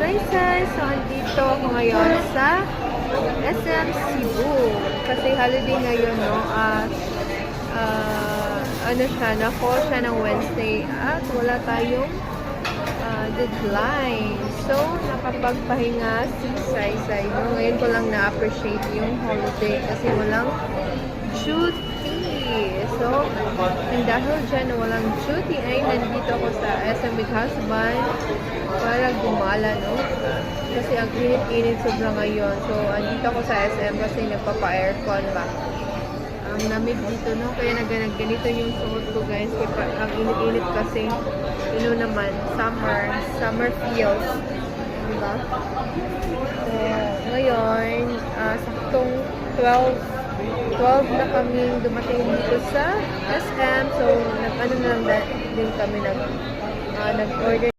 Saysay. So, andito ako ngayon sa SM Cebu. Kasi holiday ngayon, no? Na-call siya ng Wednesday at wala tayong deadline. So, nakapagpahinga si Saysay. No? Ngayon ko lang na-appreciate yung holiday kasi walang duty. So, ang dahil dyan na walang duty ay nandito ako sa SM with husband para gumala, no? Kasi ang init-init sobra ngayon. So, andito ako sa SM kasi nagpapa-aircon ba. Ang lamig dito, no? Kaya ganito yung suot ko, guys. Kaya ang init-init kasi, naman, summer feels. Diba? So, ngayon, saktong 12 na kami dumating dito sa SM. So, nag-ano na lang din kami nag-order